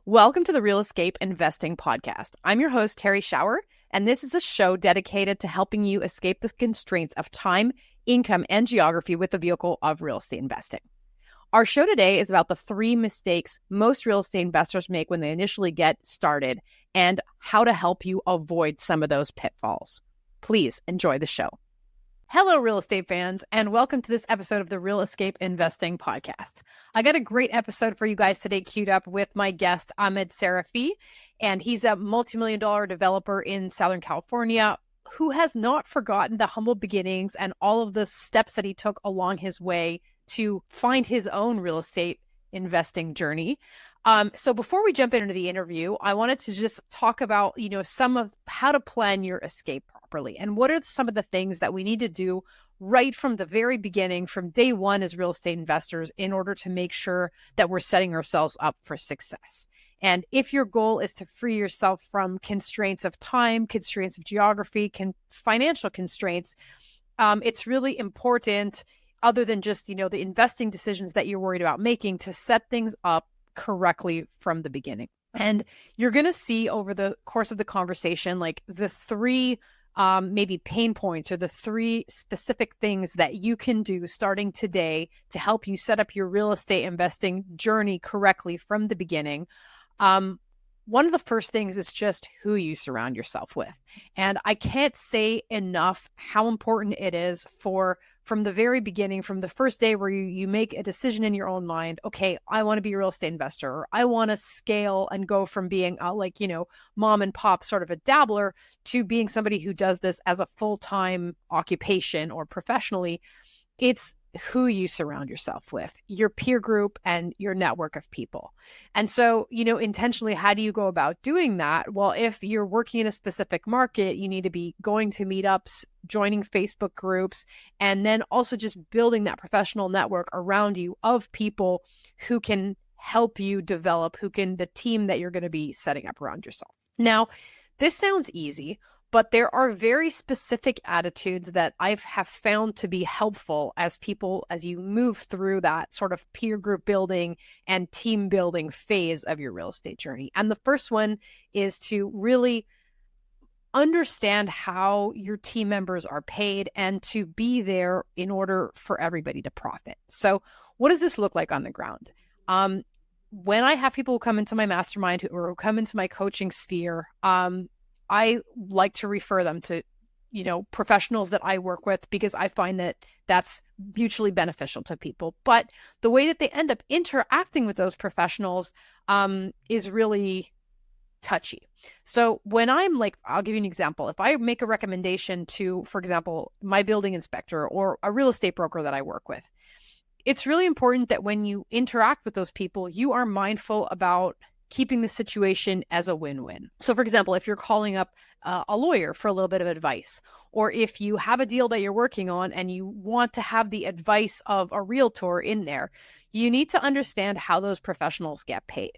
Welcome to the Real Escape Investing Podcast. I'm your host, Terrie, and this is a show dedicated to helping you escape the constraints of time, income, and geography with the vehicle of real estate investing. Our show today is about the 3 mistakes most real estate investors make when they initially get started and how to help you avoid some of those pitfalls. Please enjoy the show. Hello, real estate fans, and welcome to this episode of the Real Escape Investing Podcast. I got a great episode for you guys today queued up with my guest, Ahmed Sarafi, and he's a multi-million-dollar developer in Southern California who has not forgotten the humble beginnings and all of the steps that he took along his way to find his own real estate investing journey. So before we jump into the interview, I wanted to just talk about, some of how to plan your escape properly and what are some of the things that we need to do right from the very beginning, from day one as real estate investors, in order to make sure that we're setting ourselves up for success. And if your goal is to free yourself from constraints of time, constraints of geography, financial constraints, it's really important, other than just, the investing decisions that you're worried about making, to set things up correctly from the beginning. And you're going to see over the course of the conversation, like the 3 maybe pain points or the 3 specific things that you can do starting today to help you set up your real estate investing journey correctly from the beginning. One of the first things is just who you surround yourself with. And I can't say enough how important it is from the very beginning, from the first day where you make a decision in your own mind, okay, I want to be a real estate investor, or I want to scale and go from being mom and pop sort of a dabbler to being somebody who does this as a full-time occupation or professionally. It's who you surround yourself with, your peer group and your network of people. And so, intentionally, how do you go about doing that? Well, if you're working in a specific market, you need to be going to meetups, joining Facebook groups, and then also just building that professional network around you of people who can help you develop, the team that you're going to be setting up around yourself. Now, this sounds easy, but there are very specific attitudes that I have found to be helpful as you move through that sort of peer group building and team building phase of your real estate journey. And the first one is to really understand how your team members are paid and to be there in order for everybody to profit. So what does this look like on the ground? When I have people who come into my mastermind or who come into my coaching sphere, I like to refer them to, professionals that I work with, because I find that that's mutually beneficial to people. But the way that they end up interacting with those professionals is really touchy. So when I'll give you an example. If I make a recommendation to, for example, my building inspector or a real estate broker that I work with, it's really important that when you interact with those people, you are mindful about keeping the situation as a win-win. So for example, if you're calling up a lawyer for a little bit of advice, or if you have a deal that you're working on and you want to have the advice of a realtor in there, you need to understand how those professionals get paid.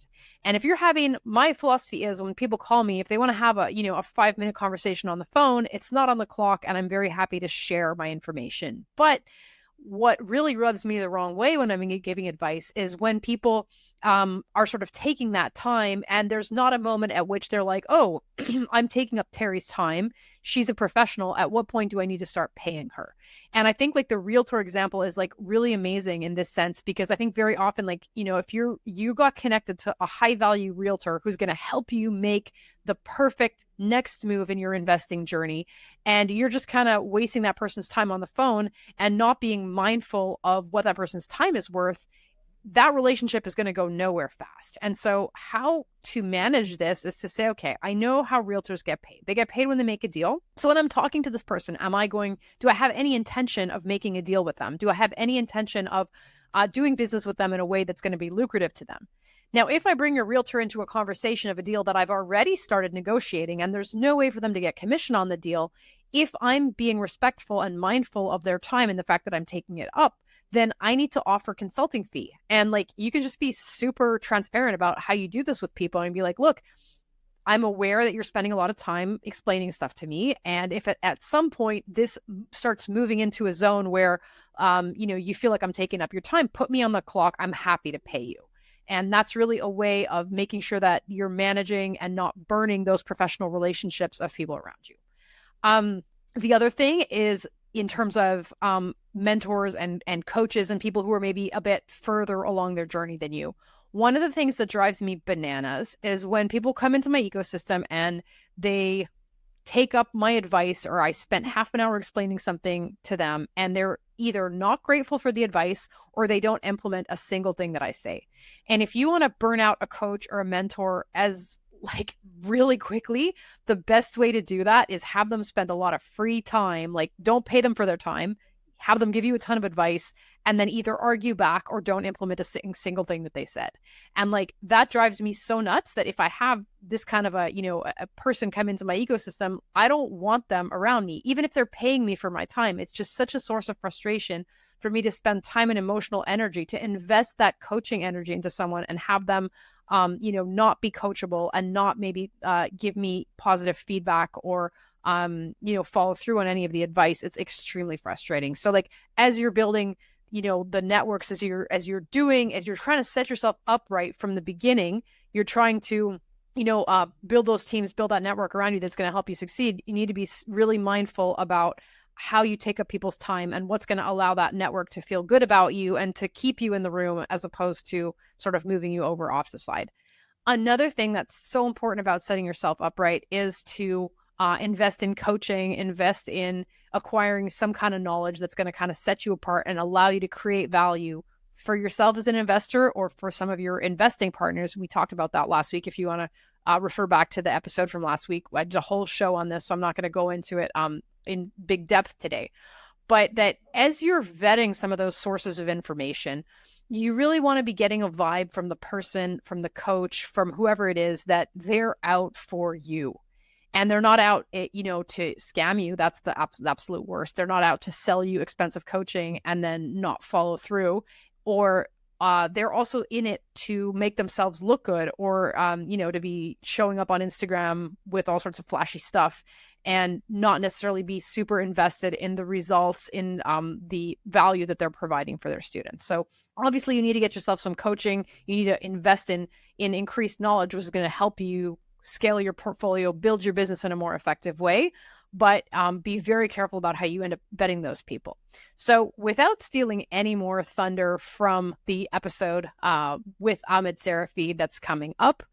And if you're my philosophy is, when people call me, if they want to have a 5-minute conversation on the phone, it's not on the clock, and I'm very happy to share my information. But what really rubs me the wrong way when I'm giving advice is when people are sort of taking that time, and there's not a moment at which they're like, oh, I'm taking up Terrie's time. She's a professional. At what point do I need to start paying her? And I think the realtor example is really amazing in this sense, because I think very often, if you got connected to a high value realtor who's going to help you make the perfect next move in your investing journey, and you're just kind of wasting that person's time on the phone and not being mindful of what that person's time is worth, that relationship is going to go nowhere fast. And so how to manage this is to say, okay, I know how realtors get paid. They get paid when they make a deal. So when I'm talking to this person, do I have any intention of making a deal with them? Do I have any intention of doing business with them in a way that's going to be lucrative to them? Now, if I bring a realtor into a conversation of a deal that I've already started negotiating and there's no way for them to get commission on the deal, if I'm being respectful and mindful of their time and the fact that I'm taking it up, then I need to offer consulting fee. And you can just be super transparent about how you do this with people and be like, look, I'm aware that you're spending a lot of time explaining stuff to me. And if at some point this starts moving into a zone where, you feel like I'm taking up your time, put me on the clock. I'm happy to pay you. And that's really a way of making sure that you're managing and not burning those professional relationships of people around you. The other thing is in terms of mentors and coaches and people who are maybe a bit further along their journey than you. One of the things that drives me bananas is when people come into my ecosystem and they take up my advice, or I spent half an hour explaining something to them and they're either not grateful for the advice or they don't implement a single thing that I say. And if you want to burn out a coach or a mentor as like really quickly, the best way to do that is have them spend a lot of free time. Like, don't pay them for their time, have them give you a ton of advice, and then either argue back or don't implement a single thing that they said. And like, that drives me so nuts that if I have this kind of a person come into my ecosystem, I don't want them around me, even if they're paying me for my time. It's just such a source of frustration for me to spend time and emotional energy to invest that coaching energy into someone and have them not be coachable and not maybe give me positive feedback or follow through on any of the advice. It's extremely frustrating. So like, as you're building the networks, as you're trying to set yourself up right from the beginning, you're trying to build those teams, build that network around you that's going to help you succeed. You need to be really mindful about how you take up people's time and what's going to allow that network to feel good about you and to keep you in the room, as opposed to sort of moving you over off the side. Another thing that's so important about setting yourself up right is to invest in coaching, invest in acquiring some kind of knowledge that's going to kind of set you apart and allow you to create value for yourself as an investor or for some of your investing partners. We talked about that last week. If you want to refer back to the episode from last week, I did a whole show on this, so I'm not going to go into it in big depth today. But that as you're vetting some of those sources of information, you really want to be getting a vibe from the person, from the coach, from whoever it is, that they're out for you. And they're not out, to scam you. That's the absolute worst. They're not out to sell you expensive coaching and then not follow through. Or they're also in it to make themselves look good, or, to be showing up on Instagram with all sorts of flashy stuff and not necessarily be super invested in the results, in the value that they're providing for their students. So obviously you need to get yourself some coaching. You need to invest in increased knowledge, which is going to help you scale your portfolio, build your business in a more effective way. But be very careful about how you end up vetting those people. So without stealing any more thunder from the episode with Ahmed Sarafi that's coming up,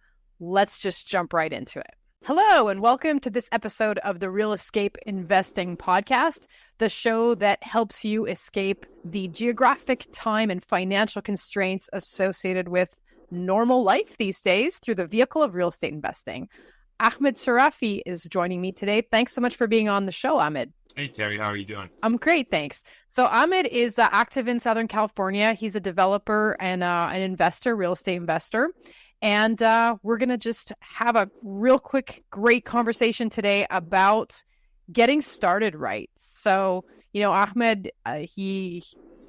let's just jump right into it. Hello, and welcome to this episode of the Real Escape Investing Podcast, the show that helps you escape the geographic, time, and financial constraints associated with normal life these days through the vehicle of real estate investing. Ahmed Sarafi is joining me today. Thanks so much for being on the show, Ahmed. Hey, Terrie, how are you doing? I'm great, thanks. So Ahmed is active in Southern California. He's a developer and an investor, real estate investor. And we're going to just have a real quick, great conversation today about getting started right. So, Ahmed, he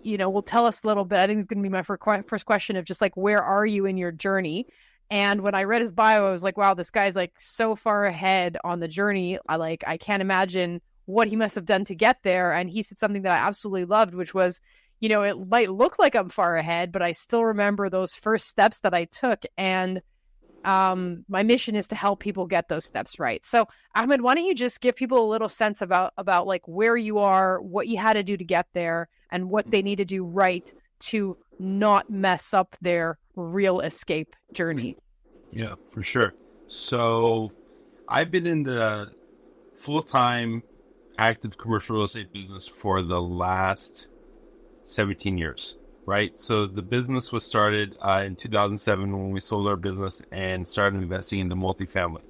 will tell us a little bit. I think it's going to be my first question of just like, where are you in your journey? And when I read his bio, I was like, wow, this guy's like so far ahead on the journey. I can't imagine what he must have done to get there. And he said something that I absolutely loved, which was, it might look like I'm far ahead, but I still remember those first steps that I took. And my mission is to help people get those steps right. So Ahmed, why don't you just give people a little sense about like where you are, what you had to do to get there, and what they need to do right to not mess up their real escape journey. Yeah, for sure. So I've been in the full-time active commercial real estate business for the last 17 years, right? So the business was started in 2007 when we sold our business and started investing into multifamily.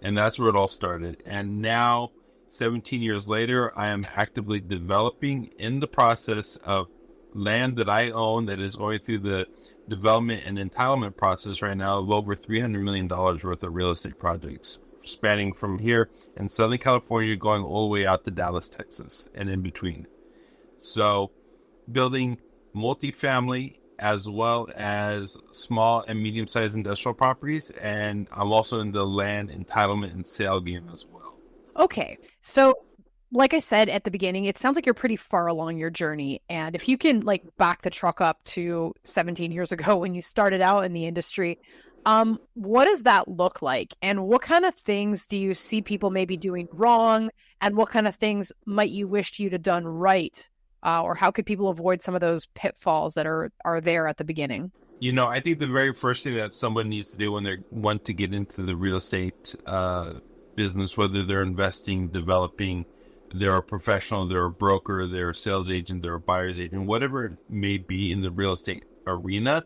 And that's where it all started. And now, 17 years later, I am actively developing in the process of land that I own that is going through the development and entitlement process right now of over $300 million worth of real estate projects, spanning from here in Southern California, going all the way out to Dallas, Texas, and in between. So building multifamily as well as small and medium-sized industrial properties. And I'm also in the land entitlement and sale game as well. Okay. So like I said at the beginning, it sounds like you're pretty far along your journey. And if you can like back the truck up to 17 years ago when you started out in the industry, what does that look like? And what kind of things do you see people maybe doing wrong? And what kind of things might you wish you'd have done right? Or how could people avoid some of those pitfalls that are there at the beginning? I think the very first thing that someone needs to do when they want to get into the real estate business, whether they're investing, developing, they're a professional, they're a broker, they're a sales agent, they're a buyer's agent, whatever it may be in the real estate arena,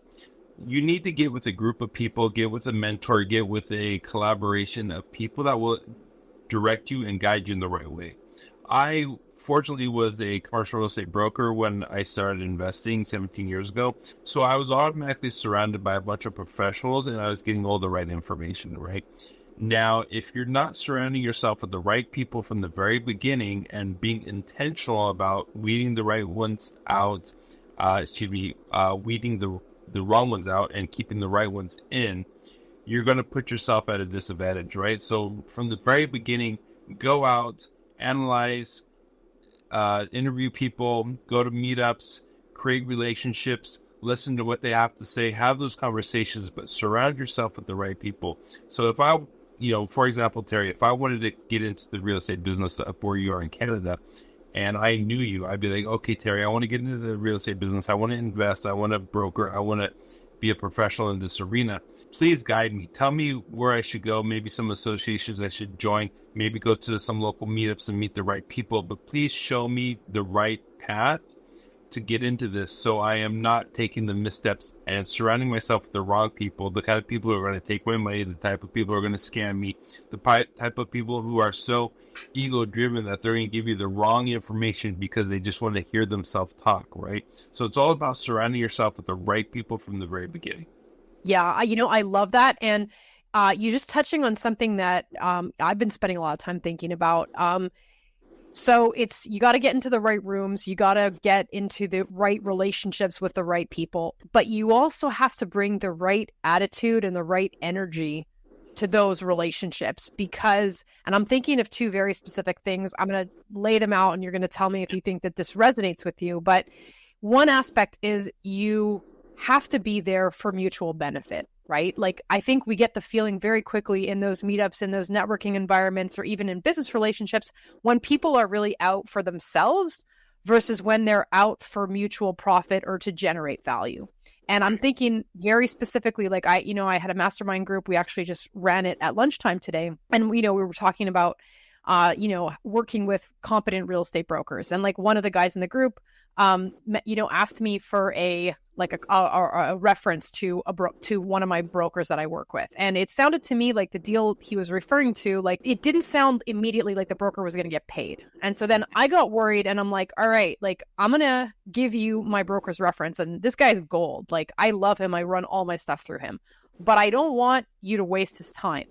you need to get with a group of people, get with a mentor, get with a collaboration of people that will direct you and guide you in the right way. I fortunately was a commercial real estate broker when I started investing 17 years ago. So I was automatically surrounded by a bunch of professionals and I was getting all the right information, right? Now, if you're not surrounding yourself with the right people from the very beginning and being intentional about weeding the right ones out, weeding the wrong ones out and keeping the right ones in, you're going to put yourself at a disadvantage, right? So from the very beginning, go out, analyze, interview people, go to meetups, create relationships, listen to what they have to say, have those conversations, but surround yourself with the right people. So if I, for example, Terrie, if I wanted to get into the real estate business up where you are in Canada and I knew you, I'd be like, okay, Terrie, I want to get into the real estate business. I want to invest. I want to broker. I want to be a professional in this arena. Please guide me. Tell me where I should go, maybe some associations I should join, maybe go to some local meetups and meet the right people, but please show me the right path to get into this so I am not taking the missteps and surrounding myself with the wrong people, the kind of people who are going to take my money, the type of people who are going to scam me, the type of people who are so ego-driven that they're going to give you the wrong information because they just want to hear themselves talk, right? So it's all about surrounding yourself with the right people from the very beginning. Yeah, I love that. And you're just touching on something that I've been spending a lot of time thinking about. So you got to get into the right rooms. You got to get into the right relationships with the right people, but you also have to bring the right attitude and the right energy to those relationships and I'm thinking of two very specific things. I'm going to lay them out and you're going to tell me if you think that this resonates with you. But one aspect is you have to be there for mutual benefit, right? Like, I think we get the feeling very quickly in those meetups, in those networking environments, or even in business relationships, when people are really out for themselves versus when they're out for mutual profit or to generate value. And I'm thinking very specifically, like I had a mastermind group. We actually just ran it at lunchtime today. And, we were talking about, working with competent real estate brokers. And like one of the guys in the group, asked me for a reference to one of my brokers that I work with. And it sounded to me like the deal he was referring to, like it didn't sound immediately like the broker was going to get paid. And so then I got worried and I'm like, all right, like I'm going to give you my broker's reference. And this guy's gold. Like I love him. I run all my stuff through him, but I don't want you to waste his time.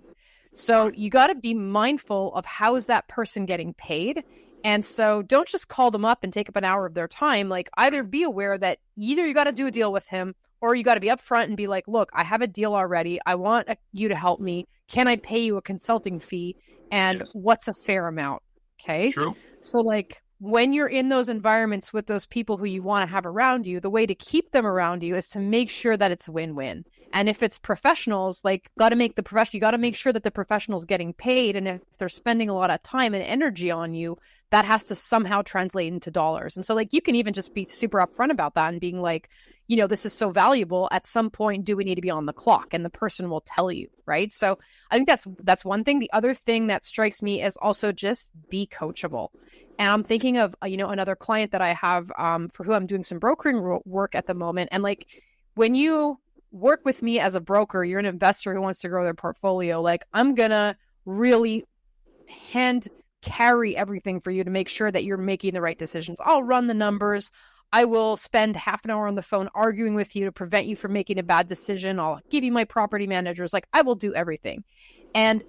So you got to be mindful of how is that person getting paid. And so don't just call them up and take up an hour of their time. Like either be aware that either you got to do a deal with him or you got to be upfront and be like, look, I have a deal already. I want you to help me. Can I pay you a consulting fee? And yes, what's a fair amount? Okay. True. So like when you're in those environments with those people who you want to have around you, the way to keep them around you is to make sure that it's win-win. And if it's professionals, like you got to make sure that the professional's getting paid. And if they're spending a lot of time and energy on you, that has to somehow translate into dollars. And so like, you can even just be super upfront about that and being like, this is so valuable. At some point, do we need to be on the clock? And the person will tell you, right? So I think that's one thing. The other thing that strikes me is also just be coachable. And I'm thinking of, another client that I have for who I'm doing some brokering work at the moment. And like, when you work with me as a broker, you're an investor who wants to grow their portfolio. Like I'm going to really hand carry everything for you to make sure that you're making the right decisions. I'll run the numbers. I will spend half an hour on the phone arguing with you to prevent you from making a bad decision. I'll give you my property managers. Like I will do everything. And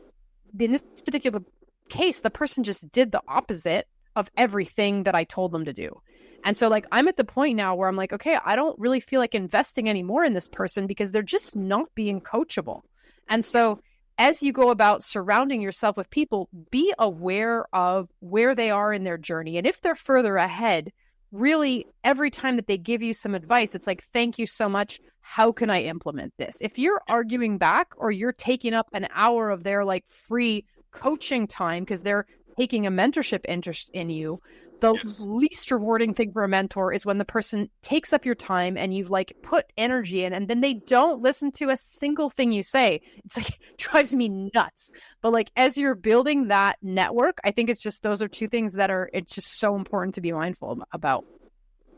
in this particular case, the person just did the opposite of everything that I told them to do. And so like, I'm at the point now where I'm like, okay, I don't really feel like investing anymore in this person because they're just not being coachable. And so as you go about surrounding yourself with people, be aware of where they are in their journey. And if they're further ahead, really every time that they give you some advice, it's like, thank you so much. How can I implement this? If you're arguing back or you're taking up an hour of their like free coaching time because they're taking a mentorship interest in you, the least rewarding thing for a mentor is when the person takes up your time and you've like put energy in and then they don't listen to a single thing you say. It's like, it drives me nuts. But like, as you're building that network, I think it's just, those are two things that are, it's just so important to be mindful about.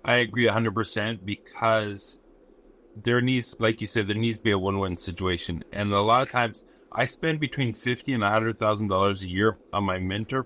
I agree 100% because there needs, like you said, there needs to be a win-win situation. And a lot of times I spend between $50,000 and $100,000 a year on my mentorship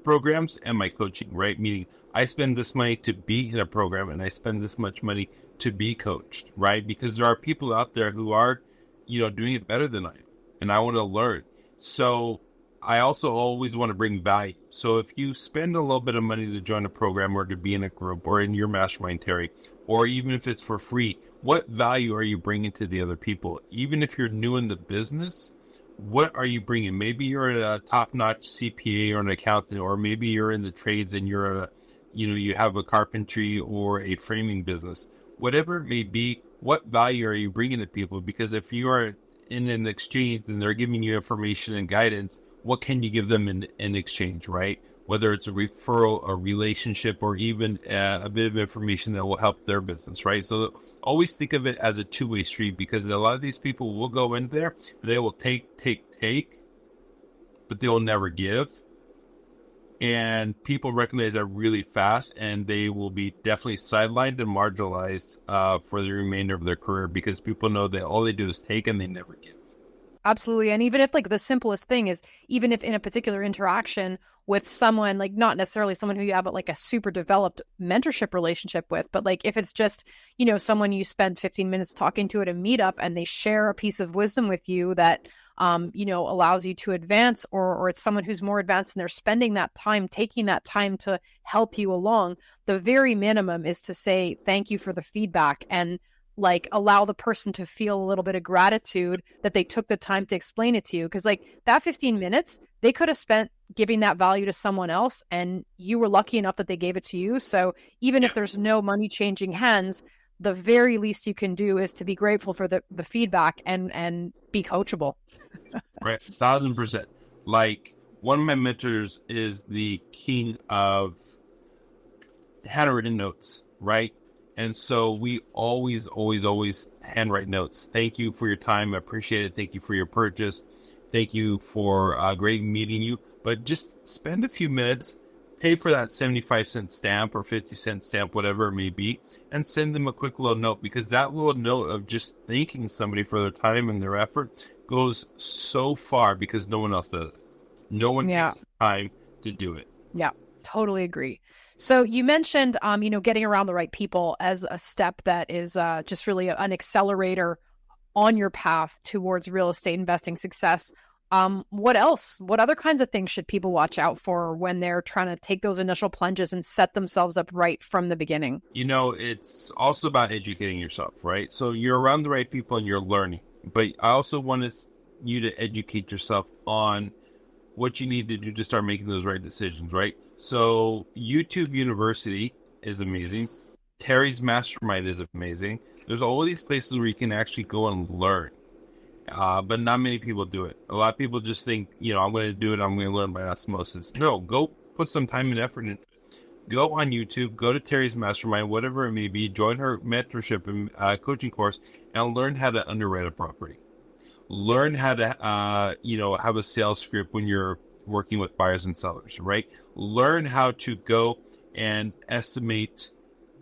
programs and my coaching, right? Meaning I spend this money to be in a program and I spend this much money to be coached, right? Because there are people out there who are, doing it better than I am, and I want to learn. So I also always want to bring value. So if you spend a little bit of money to join a program or to be in a group or in your mastermind, Terrie, or even if it's for free, what value are you bringing to the other people? Even if you're new in the business, what are you bringing? Maybe you're a top-notch CPA or an accountant, or maybe you're in the trades and you have a carpentry or a framing business. Whatever it may be, what value are you bringing to people? Because if you are in an exchange and they're giving you information and guidance, what can you give them in exchange, right? Whether it's a referral, a relationship, or even a bit of information that will help their business, right? So always think of it as a two-way street, because a lot of these people will go in there, they will take, but they will never give. And people recognize that really fast, and they will be definitely sidelined and marginalized for the remainder of their career, because people know that all they do is take and they never give. Absolutely. And even if like the simplest thing is, even if in a particular interaction with someone, like not necessarily someone who you have like a super developed mentorship relationship with, but like if it's just, someone you spend 15 minutes talking to at a meetup and they share a piece of wisdom with you that, allows you to advance, or it's someone who's more advanced and they're spending that time, taking that time to help you along, the very minimum is to say, thank you for the feedback, and like allow the person to feel a little bit of gratitude that they took the time to explain it to you. Because like that 15 minutes, they could have spent giving that value to someone else, and you were lucky enough that they gave it to you. So even if there's no money changing hands, the very least you can do is to be grateful for the feedback and be coachable. Right. 1,000%. Like, one of my mentors is the king of handwritten notes, right? And so we always handwrite notes. Thank you for your time. I appreciate it. Thank you for your purchase. Thank you for great meeting you. But just spend a few minutes, pay for that 75-cent stamp or 50-cent stamp, whatever it may be, and send them a quick little note, because that little note of just thanking somebody for their time and their effort goes so far, because no one else does it. No one takes the time to do it. Yeah, totally agree. So you mentioned, getting around the right people as a step that is just really an accelerator on your path towards real estate investing success. What else? What other kinds of things should people watch out for when they're trying to take those initial plunges and set themselves up right from the beginning? It's also about educating yourself, right? So you're around the right people and you're learning. But I also want you to educate yourself on what you need to do to start making those right decisions, right? So YouTube University is amazing. Terrie's Mastermind is amazing. There's all these places where you can actually go and learn. But not many people do it. A lot of people just think, I'm going to do it, I'm going to learn by osmosis. No, go put some time and effort into it. Go on YouTube, go to Terrie's Mastermind, whatever it may be, join her mentorship and coaching course, and learn how to underwrite a property. Learn how to, have a sales script when you're working with buyers and sellers, right? Learn how to go and estimate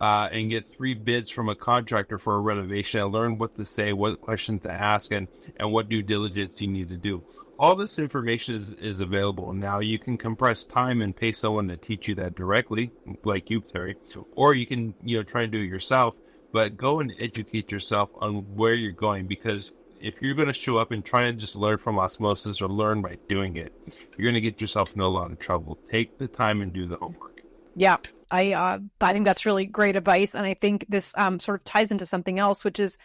and get 3 bids from a contractor for a renovation, and learn what to say, what questions to ask, and what due diligence you need to do. All this information is available. Now you can compress time and pay someone to teach you that directly, like you, Terrie, or you can, try and do it yourself, but go and educate yourself on where you're going, because if you're going to show up and try and just learn from osmosis or learn by doing it, you're going to get yourself in a lot of trouble. Take the time and do the homework. Yeah, I think that's really great advice. And I think this sort of ties into something else, which is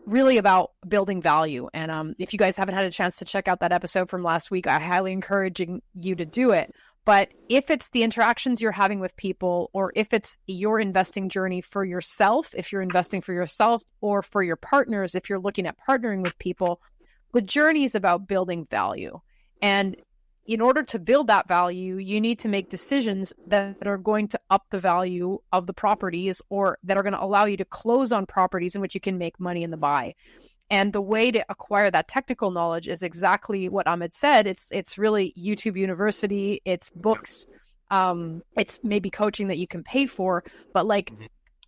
really about building value. And if you guys haven't had a chance to check out that episode from last week, I highly encourage you to do it. But if it's the interactions you're having with people, or if it's your investing journey for yourself, if you're investing for yourself or for your partners, if you're looking at partnering with people, the journey is about building value. And in order to build that value, you need to make decisions that are going to up the value of the properties, or that are going to allow you to close on properties in which you can make money in the buy. And the way to acquire that technical knowledge is exactly what Amit said. It's really YouTube University, it's books, it's maybe coaching that you can pay for, but like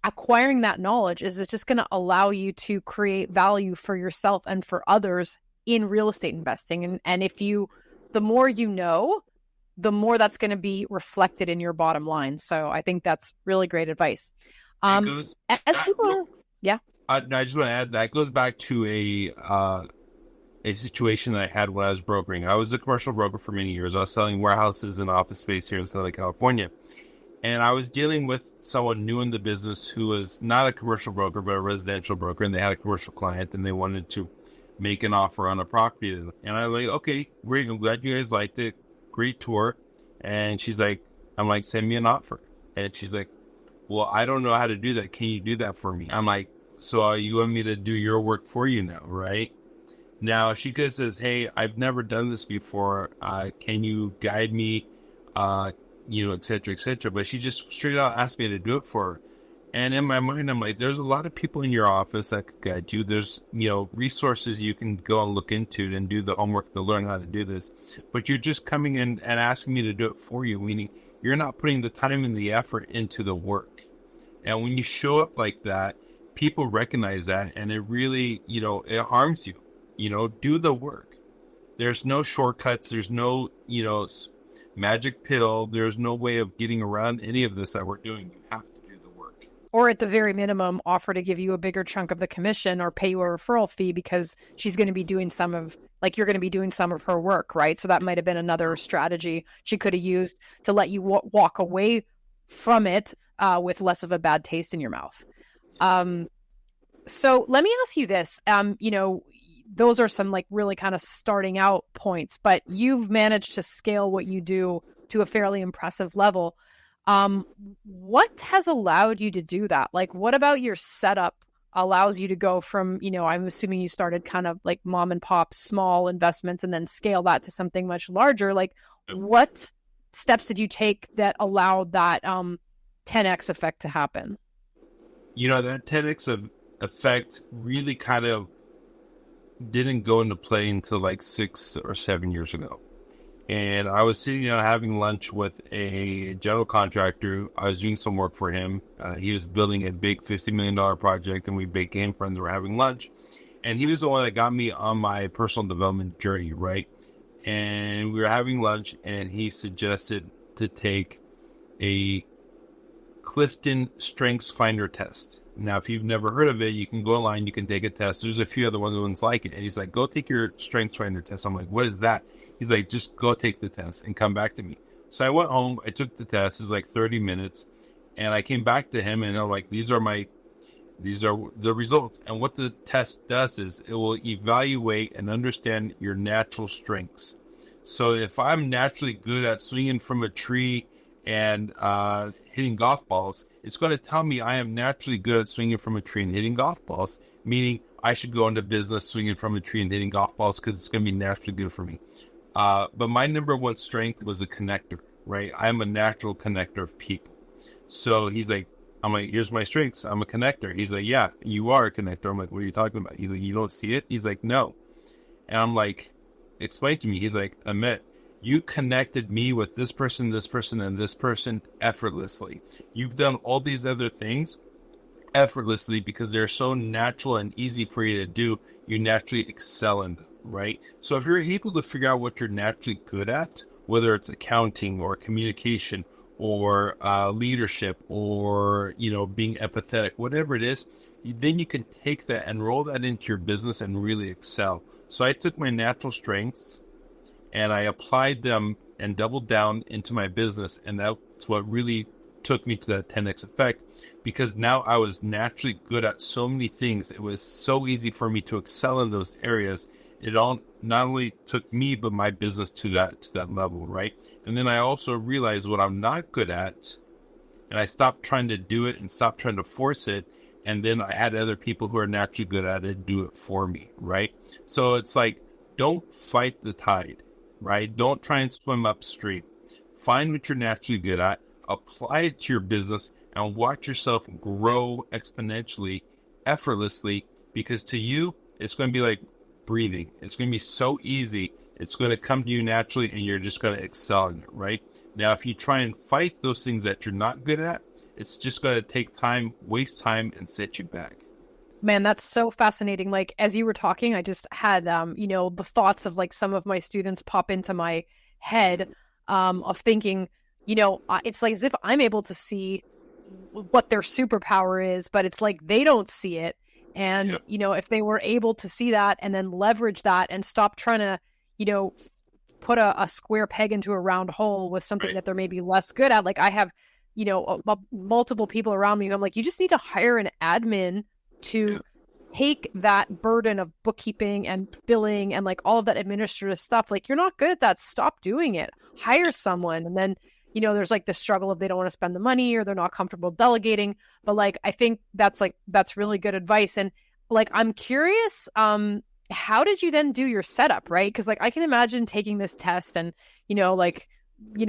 acquiring that knowledge is just going to allow you to create value for yourself and for others in real estate investing. And if you, the more you know, the more that's going to be reflected in your bottom line. So I think that's really great advice. Yeah. I just want to add that goes back to a situation that I had when I was brokering. I was a commercial broker for many years. I was selling warehouses and office space here in Southern California. And I was dealing with someone new in the business who was not a commercial broker, but a residential broker. And they had a commercial client and they wanted to make an offer on a property. And I'm like, okay, great. I'm glad you guys liked it. Great tour. And she's like, I'm like, send me an offer. And she's like, well, I don't know how to do that. Can you do that for me? I'm like, so you want me to do your work for you now, right? Now she could have says, hey, I've never done this before. Can you guide me, et cetera, et cetera. But she just straight out asked me to do it for her. And in my mind, I'm like, there's a lot of people in your office that could guide you. There's, resources you can go and look into and do the homework to learn how to do this. But you're just coming in and asking me to do it for you, meaning you're not putting the time and the effort into the work. And when you show up like that, people recognize that, and it really, it harms you. Do the work. There's no shortcuts. There's no, magic pill. There's no way of getting around any of this that we're doing. You have to. Or at the very minimum, offer to give you a bigger chunk of the commission or pay you a referral fee, because she's going to be doing you're going to be doing some of her work, right? So that might have been another strategy she could have used to let you walk away from it with less of a bad taste in your mouth. So let me ask you this. Those are some really kind of starting out points, but you've managed to scale what you do to a fairly impressive level. What has allowed you to do that? What about your setup allows you to go from, I'm assuming you started kind of like mom and pop small investments and then scale that to something much larger. What steps did you take that allowed that 10x effect to happen? That 10x effect really kind of didn't go into play until 6 or 7 years ago. And I was sitting down having lunch with a general contractor. I was doing some work for him. He was building a big $50 million project, and we became friends. We're having lunch. And he was the one that got me on my personal development journey, right? And we were having lunch, and he suggested to take a Clifton Strengths Finder test. Now, if you've never heard of it, you can go online, you can take a test. There's a few other ones like it. And he's like, go take your Strengths Finder test. I'm like, what is that? He's like, just go take the test and come back to me. So I went home, I took the test. It was 30 minutes. And I came back to him, and I'm like, these are the results. And what the test does is it will evaluate and understand your natural strengths. So if I'm naturally good at swinging from a tree and hitting golf balls, it's going to tell me I am naturally good at swinging from a tree and hitting golf balls, meaning I should go into business swinging from a tree and hitting golf balls because it's going to be naturally good for me. But my number one strength was a connector, right? I'm a natural connector of people. So I'm like, here's my strengths. I'm a connector. He's like, yeah, you are a connector. I'm like, what are you talking about? He's like, you don't see it? He's like, no. And I'm like, explain to me. He's like, Amit, you connected me with this person, and this person effortlessly. You've done all these other things effortlessly because they're so natural and easy for you to do. You naturally excel in them, right? So if you're able to figure out what you're naturally good at, whether it's accounting or communication or leadership or, being empathetic, whatever it is, then you can take that and roll that into your business and really excel. So I took my natural strengths and I applied them and doubled down into my business. And that's what really took me to that 10x effect, because now I was naturally good at so many things. It was so easy for me to excel in those areas. It all not only took me, but my business to that level, right? And then I also realized what I'm not good at, and I stopped trying to do it and stopped trying to force it. And then I had other people who are naturally good at it do it for me, right? So it's like, don't fight the tide, right? Don't try and swim upstream. Find what you're naturally good at, apply it to your business, and watch yourself grow exponentially, effortlessly, because to you, it's going to be like breathing. It's going to be so easy. It's going to come to you naturally, and you're just going to excel in it, right? Now, if you try and fight those things that you're not good at, it's just going to take time, waste time, and set you back. Man, that's so fascinating. Like, as you were talking, I just had, the thoughts of like some of my students pop into my head of thinking, it's like as if I'm able to see what their superpower is, but it's like they don't see it. And, if they were able to see that and then leverage that and stop trying to, put a square peg into a round hole with something that they're maybe less good at. Like I have, multiple people around me who I'm like, you just need to hire an admin to take that burden of bookkeeping and billing and like all of that administrative stuff. Like, you're not good at that. Stop doing it. Hire someone. And then, there's like the struggle of they don't want to spend the money or they're not comfortable delegating. But like, I think that's really good advice. And like, I'm curious, how did you then do your setup, right? Because like, I can imagine taking this test and,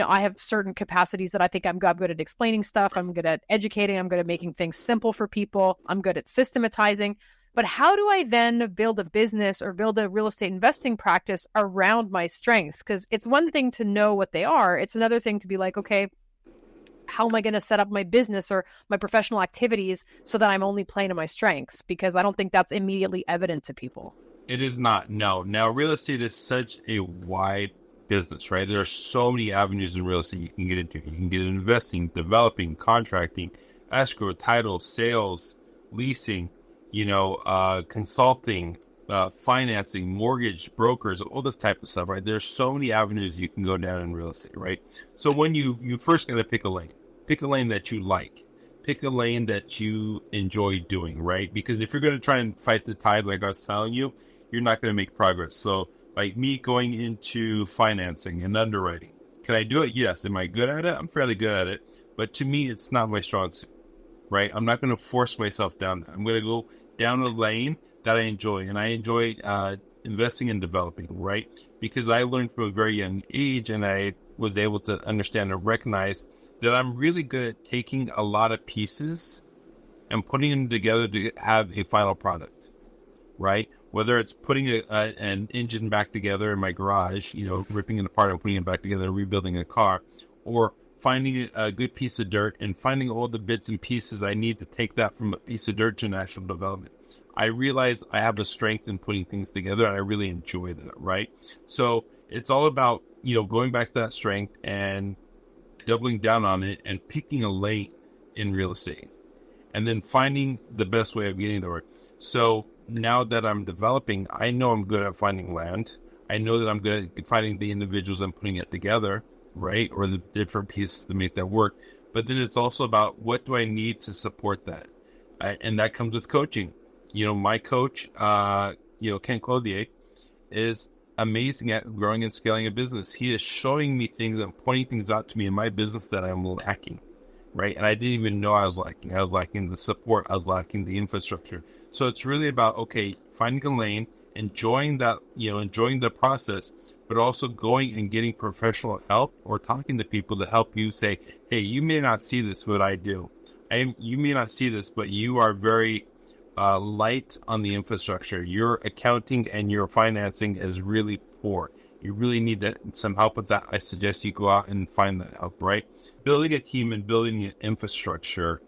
I have certain capacities that I think I'm good at explaining stuff. I'm good at educating. I'm good at making things simple for people. I'm good at systematizing. But how do I then build a business or build a real estate investing practice around my strengths? Because it's one thing to know what they are. It's another thing to be like, okay, how am I going to set up my business or my professional activities so that I'm only playing to my strengths? Because I don't think that's immediately evident to people. It is not. No. Now, real estate is such a wide business, right? There are so many avenues in real estate you can get into. You can get into investing, developing, contracting, escrow, title, sales, leasing, consulting, financing, mortgage, brokers, all this type of stuff, right? There's so many avenues you can go down in real estate, right? So when you first got to pick a lane that you like, pick a lane that you enjoy doing, right? Because if you're going to try and fight the tide, like I was telling you, you're not going to make progress. So like me going into financing and underwriting, can I do it? Yes. Am I good at it? I'm fairly good at it. But to me, it's not my strong suit, right? I'm not going to force myself down that. I'm going to go down a lane that I enjoy. And I enjoy investing and developing, right? Because I learned from a very young age and I was able to understand and recognize that I'm really good at taking a lot of pieces and putting them together to have a final product, right? Whether it's putting an engine back together in my garage, ripping it apart and putting it back together and rebuilding a car, or finding a good piece of dirt and finding all the bits and pieces I need to take that from a piece of dirt to an actual development. I realize I have a strength in putting things together and I really enjoy that, right? So it's all about, going back to that strength and doubling down on it and picking a lane in real estate and then finding the best way of getting there. So now that I'm developing, I know I'm good at finding land. I know that I'm good at finding the individuals and putting it together, right? Or the different pieces to make that work. But then it's also about what do I need to support that? And that comes with coaching. My coach, Ken Clothier, is amazing at growing and scaling a business. He is showing me things and pointing things out to me in my business that I'm lacking, right? And I didn't even know I was lacking. I was lacking the support. I was lacking the infrastructure. So it's really about, okay, finding a lane, enjoying that, enjoying the process, but also going and getting professional help or talking to people to help you say, hey, you may not see this, but I do. You may not see this, but you are very light on the infrastructure. Your accounting and your financing is really poor. You really need some help with that. I suggest you go out and find that help, right? Building a team and building an infrastructure,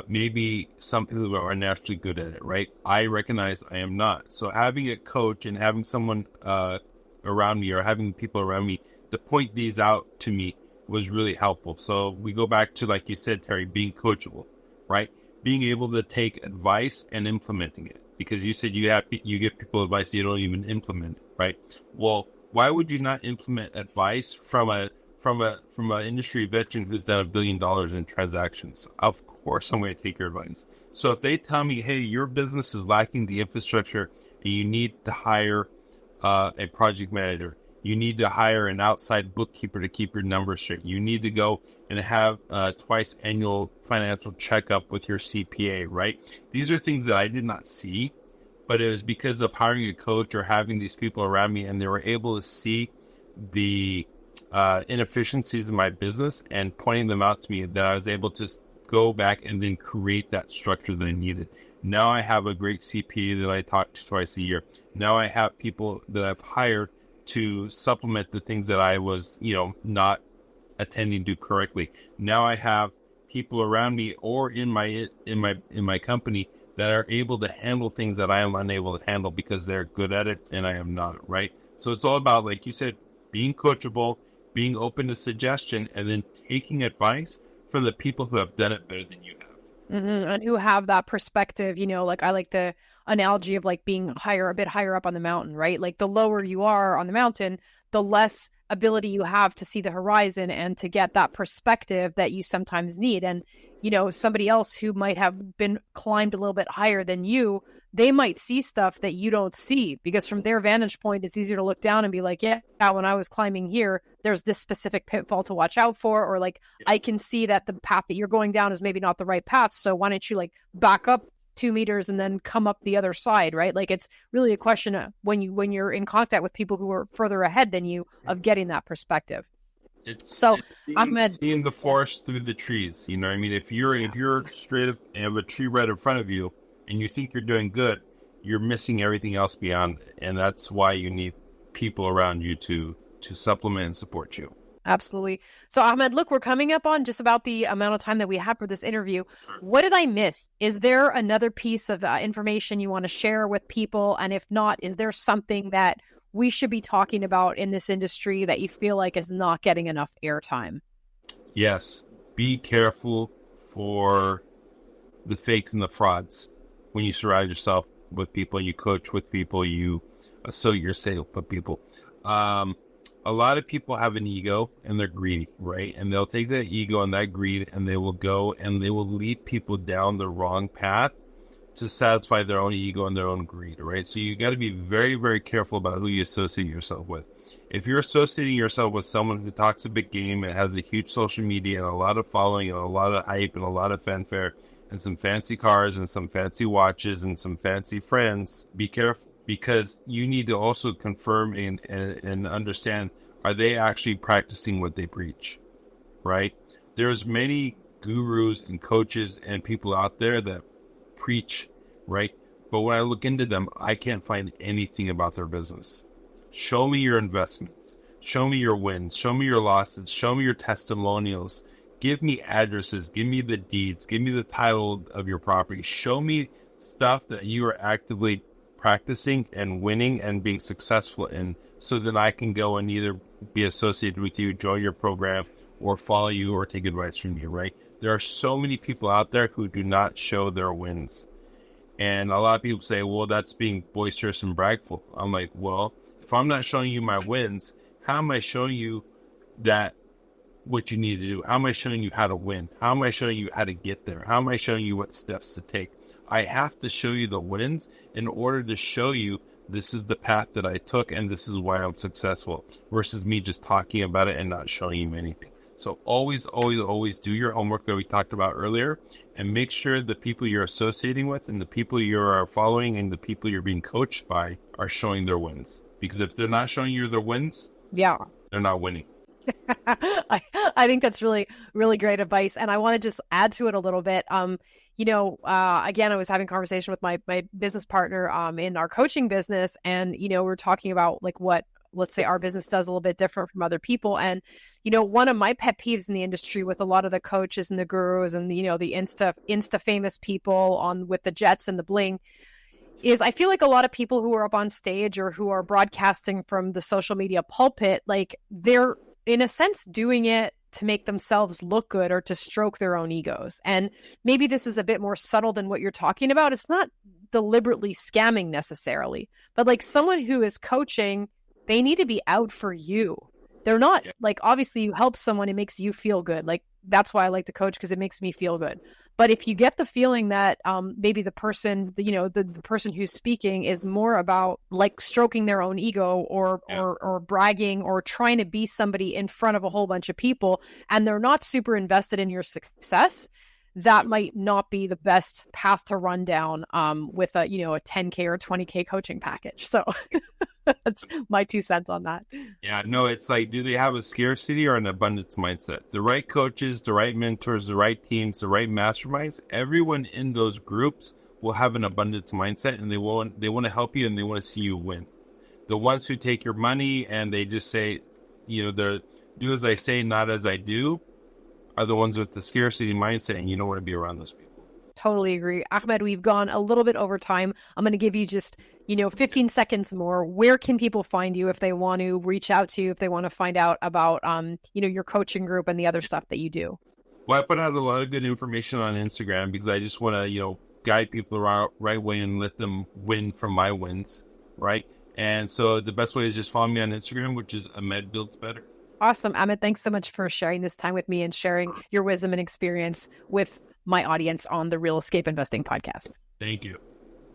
maybe some people are naturally good at it, right? I recognize I am not. So having a coach and having someone around me or having people around me to point these out to me was really helpful. So we go back to, like you said, Terry, being coachable, right? Being able to take advice and implementing it. Because you said you give people advice you don't even implement, right? Well, why would you not implement advice from a from an industry veteran who's done $1 billion in transactions. Of course, I'm going to take your advice. So if they tell me, hey, your business is lacking the infrastructure and you need to hire a project manager, you need to hire an outside bookkeeper to keep your numbers straight, you need to go and have twice annual financial checkup with your CPA, right? These are things that I did not see, but it was because of hiring a coach or having these people around me, and they were able to see the inefficiencies in my business and pointing them out to me, that I was able to go back and then create that structure that I needed. Now I have a great CPA that I talk to twice a year. Now I have people that I've hired to supplement the things that I was, not attending to correctly. Now I have people around me or in my company that are able to handle things that I am unable to handle because they're good at it and I am not, right? So it's all about, like you said, being coachable, being open to suggestion, and then taking advice from the people who have done it better than you have. Mm-hmm. And who have that perspective, like I like the analogy of like being a bit higher up on the mountain, right? Like the lower you are on the mountain, the less ability you have to see the horizon and to get that perspective that you sometimes need. And, somebody else who might have been climbed a little bit higher than you, they might see stuff that you don't see, because from their vantage point, it's easier to look down and be like, yeah, when I was climbing here, there's this specific pitfall to watch out for, or like, I can see that the path that you're going down is maybe not the right path. So why don't you like back up 2 meters and then come up the other side, right? Like it's really a question of when you're in contact with people who are further ahead than you, of getting that perspective. It's Ahmed, seeing the forest through the trees. You know what I mean? If you're straight up and have a tree right in front of you and you think you're doing good, you're missing everything else beyond it. And that's why you need people around you to supplement and support you. Absolutely. So Ahmed, look, we're coming up on just about the amount of time that we have for this interview. What did I miss? Is there another piece of information you want to share with people? And if not, is there something that we should be talking about in this industry that you feel like is not getting enough airtime? Yes. Be careful for the fakes and the frauds when you surround yourself with people, you coach with people, you associate yourself with people. A lot of people have an ego and they're greedy, right? And they'll take that ego and that greed and they will go and they will lead people down the wrong path to satisfy their own ego and their own greed, right? So you got to be very, very careful about who you associate yourself with. If you're associating yourself with someone who talks a big game and has a huge social media and a lot of following and a lot of hype and a lot of fanfare and some fancy cars and some fancy watches and some fancy friends, be careful, because you need to also confirm and understand, are they actually practicing what they preach, right? There's many gurus and coaches and people out there that preach, right? But when I look into them, I can't find anything about their business. Show me your investments. Show me your wins. Show me your losses. Show me your testimonials. Give me addresses. Give me the deeds. Give me the title of your property. Show me stuff that you are actively practicing and winning and being successful in, so that I can go and either be associated with you, join your program, or follow you or take advice from you, right? There are so many people out there who do not show their wins. And a lot of people say, well, that's being boisterous and bragful. I'm like, well, if I'm not showing you my wins, how am I showing you that what you need to do? How am I showing you how to win? How am I showing you how to get there? How am I showing you what steps to take? I have to show you the wins in order to show you this is the path that I took and this is why I'm successful, versus me just talking about it and not showing you anything. So always, always, always do your homework that we talked about earlier, and make sure the people you're associating with and the people you are following and the people you're being coached by are showing their wins. Because if they're not showing you their wins, yeah, they're not winning. I think that's really, really great advice. And I want to just add to it a little bit. Again, I was having a conversation with my business partner in our coaching business. And, we're talking about like what, let's say, our business does a little bit different from other people. And, one of my pet peeves in the industry with a lot of the coaches and the gurus and, the Insta famous people with the jets and the bling is I feel like a lot of people who are up on stage or who are broadcasting from the social media pulpit, like they're in a sense doing it to make themselves look good or to stroke their own egos. And maybe this is a bit more subtle than what you're talking about. It's not deliberately scamming necessarily, but like someone who is coaching, they need to be out for you. they're not like, obviously you help someone, it makes you feel good. Like, that's why I like to coach, because it makes me feel good. But if you get the feeling that maybe the person, the person who's speaking is more about like stroking their own ego or bragging or trying to be somebody in front of a whole bunch of people, and they're not super invested in your success, that might not be the best path to run down with a 10K or 20K coaching package. So that's my 2 cents on that. Yeah, no, it's like, do they have a scarcity or an abundance mindset? The right coaches, the right mentors, the right teams, the right masterminds, everyone in those groups will have an abundance mindset, and they want to help you, and they want to see you win. The ones who take your money and they just say, they're do as I say, not as I do, are the ones with the scarcity mindset, and you don't want to be around those people. Totally agree. Ahmed, we've gone a little bit over time. I'm going to give you just, 15 seconds more. Where can people find you if they want to reach out to you, if they want to find out about, your coaching group and the other stuff that you do? Well, I put out a lot of good information on Instagram because I just want to, guide people around right way and let them win from my wins, right? And so the best way is just follow me on Instagram, which is Ahmed Builds Better. Awesome. Ahmed, thanks so much for sharing this time with me and sharing your wisdom and experience with my audience on the Real Escape Investing podcast. Thank you.